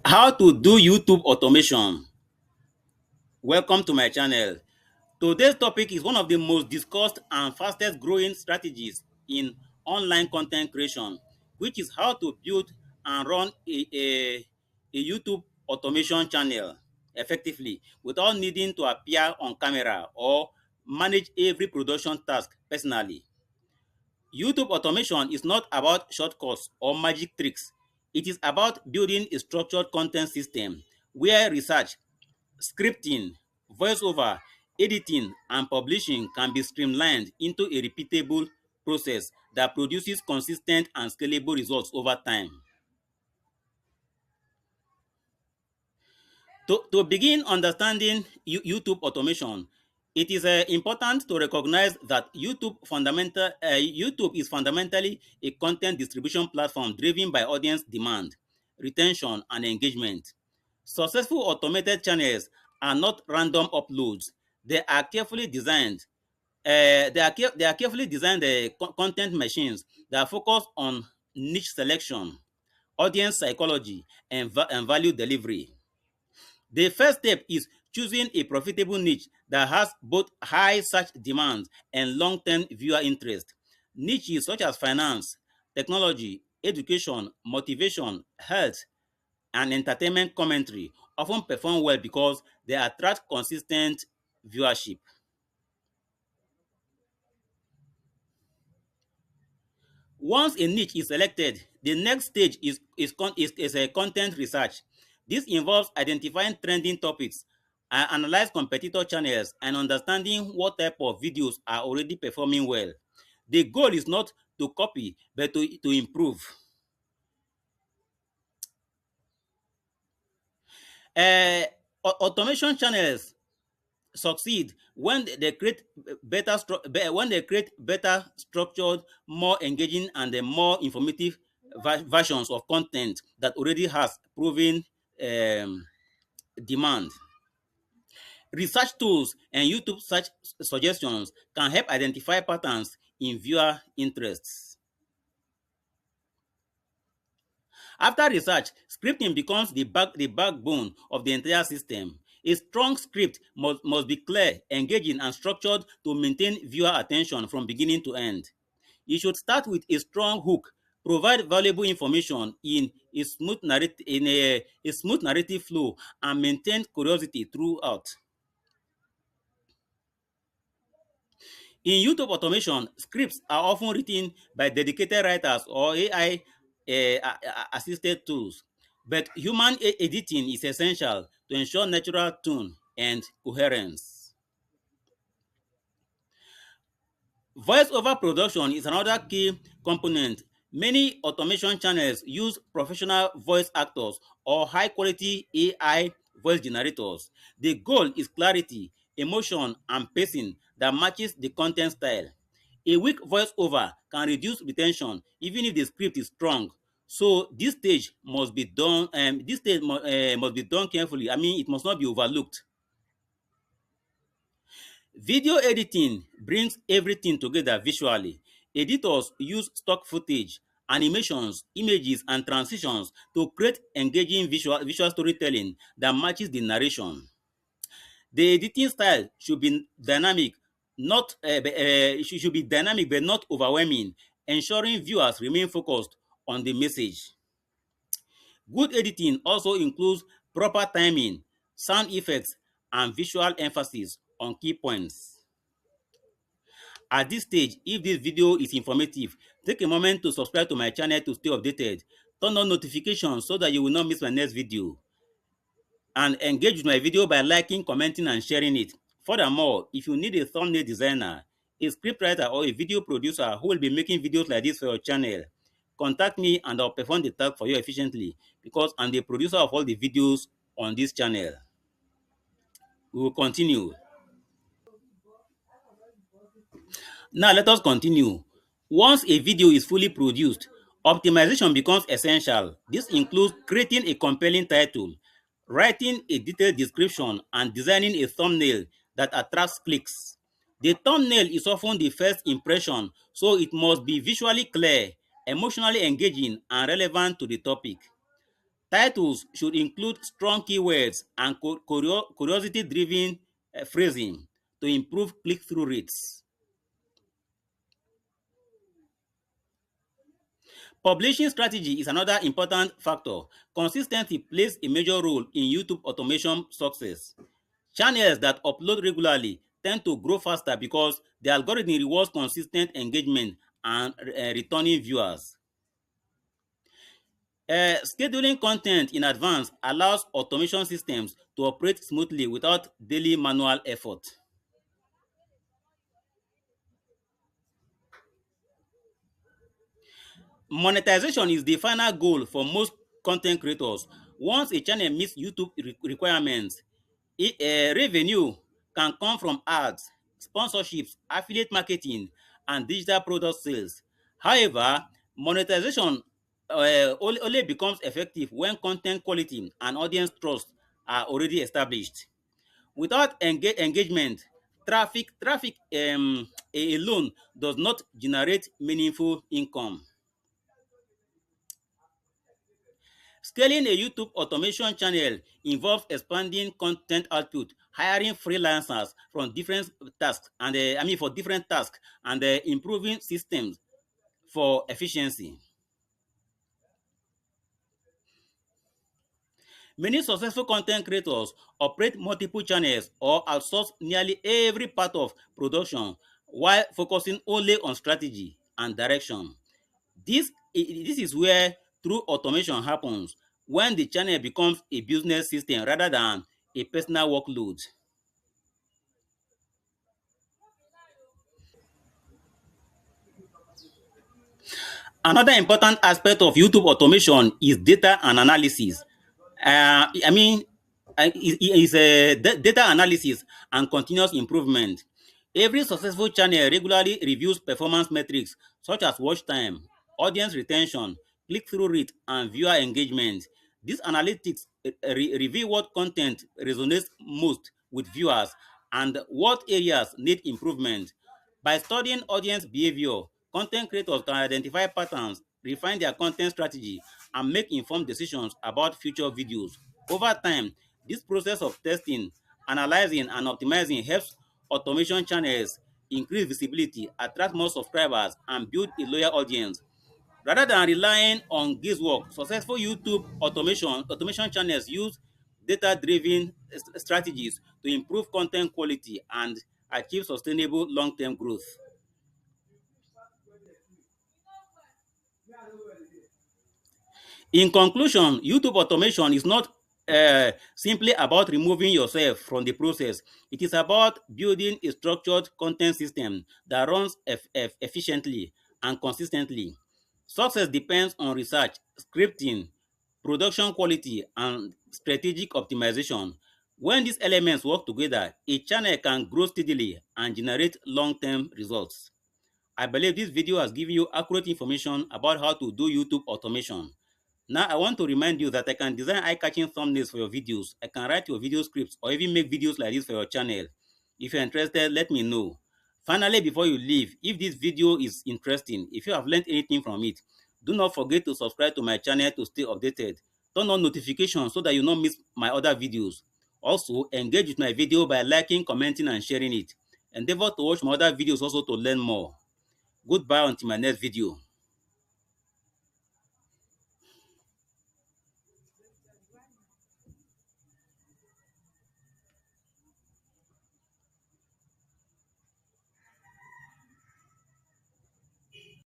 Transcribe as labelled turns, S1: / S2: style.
S1: How to do YouTube automation. Welcome to my channel. Today's topic is one of the most discussed and fastest growing strategies in online content creation, which is how to build and run a YouTube automation channel effectively without needing to appear on camera or manage every production task personally. YouTube automation is not about shortcuts or magic tricks. It is about building a structured content system where research, scripting, voiceover, editing, and publishing can be streamlined into a repeatable process that produces consistent and scalable results over time. To begin understanding YouTube automation, it is important to recognize that YouTube is fundamentally a content distribution platform driven by audience demand, retention, and engagement. Successful automated channels are not random uploads. They are carefully designed. They are carefully designed content machines that focus on niche selection, audience psychology, and value delivery. The first step is choosing a profitable niche that has both high search demand and long-term viewer interest. Niches such as finance, technology, education, motivation, health, and entertainment commentary often perform well because they attract consistent viewership. Once a niche is selected, the next stage is a content research. This involves identifying trending topics, analyze competitor channels, and understanding what type of videos are already performing well. The goal is not to copy, but to improve. Uh, Automation channels succeed when they create when they create better structured, more engaging, and more informative versions of content that already has proven um, demand. Research tools and YouTube search suggestions can help identify patterns in viewer interests. After research, scripting becomes the backbone of the entire system. A strong script must be clear, engaging, and structured to maintain viewer attention from beginning to end. You should start with a strong hook, provide valuable information in a smooth narrative flow, and maintain curiosity throughout. In YouTube automation, scripts are often written by dedicated writers or AI assisted tools, but human editing is essential to ensure natural tone and coherence. Voiceover production is another key component. Many automation channels use professional voice actors or high quality AI voice generators. The goal is clarity, emotion, and pacing that matches the content style. A weak voiceover can reduce retention even if the script is strong. So this stage must be done carefully. I mean, it must not be overlooked. Video editing brings everything together visually. Editors use stock footage, animations, images, and transitions to create engaging visual storytelling that matches the narration. The editing style should be dynamic, not it should be dynamic but not overwhelming, ensuring viewers remain focused on the message. Good editing also includes proper timing, sound effects, and visual emphasis on key points. At this stage, if this video is informative, take a moment to subscribe to my channel to stay updated. Turn on notifications so that you will not miss my next video. And engage with my video by liking, commenting, and sharing it. Furthermore, if you need a thumbnail designer, a scriptwriter, or a video producer who will be making videos like this for your channel, contact me and I'll perform the task for you efficiently because I'm the producer of all the videos on this channel. We will continue. Now let us continue. Once a video is fully produced, optimization becomes essential. This includes creating a compelling title, writing a detailed description, and designing a thumbnail that attracts clicks. The thumbnail is often the first impression, so it must be visually clear, emotionally engaging, and relevant to the topic. Titles should include strong keywords and curiosity-driven phrasing to improve click-through rates. Publishing strategy is another important factor. Consistency plays a major role in YouTube automation success. Channels that upload regularly tend to grow faster because the algorithm rewards consistent engagement and returning viewers. Scheduling content in advance allows automation systems to operate smoothly without daily manual effort. Monetization is the final goal for most content creators. Once a channel meets YouTube requirements, revenue can come from ads, sponsorships, affiliate marketing, and digital product sales. However, monetization only becomes effective when content quality and audience trust are already established. Without engagement, traffic alone does not generate meaningful income. Scaling a YouTube automation channel involves expanding content output, hiring freelancers from different tasks and for different tasks and improving systems for efficiency. Many successful content creators operate multiple channels or outsource nearly every part of production while focusing only on strategy and direction. This is where true automation happens when the channel becomes a business system rather than a personal workload. Another important aspect of YouTube automation is data and analysis. I mean, is data analysis and continuous improvement. Every successful channel regularly reviews performance metrics such as watch time, audience retention, click-through rate, and viewer engagement. These analytics reveal what content resonates most with viewers and what areas need improvement. By studying audience behavior, content creators can identify patterns, refine their content strategy, and make informed decisions about future videos. Over time, this process of testing, analyzing, and optimizing helps automation channels increase visibility, attract more subscribers, and build a loyal audience. Rather than relying on guesswork, successful YouTube automation channels use data-driven strategies to improve content quality and achieve sustainable long-term growth. In conclusion, YouTube automation is not simply about removing yourself from the process. It is about building a structured content system that runs efficiently and consistently. Success depends on research, scripting, production quality, and strategic optimization. When these elements work together, a channel can grow steadily and generate long-term results. I believe this video has given you accurate information about how to do YouTube automation. Now, I want to remind you that I can design eye-catching thumbnails for your videos. I can write your video scripts or even make videos like this for your channel. If you're interested, let me know. Finally, before you leave, if this video is interesting, if you have learned anything from it, do not forget to subscribe to my channel to stay updated. Turn on notifications so that you don't miss my other videos. Also, engage with my video by liking, commenting, and sharing it. Endeavor to watch my other videos also to learn more. Goodbye until my next video.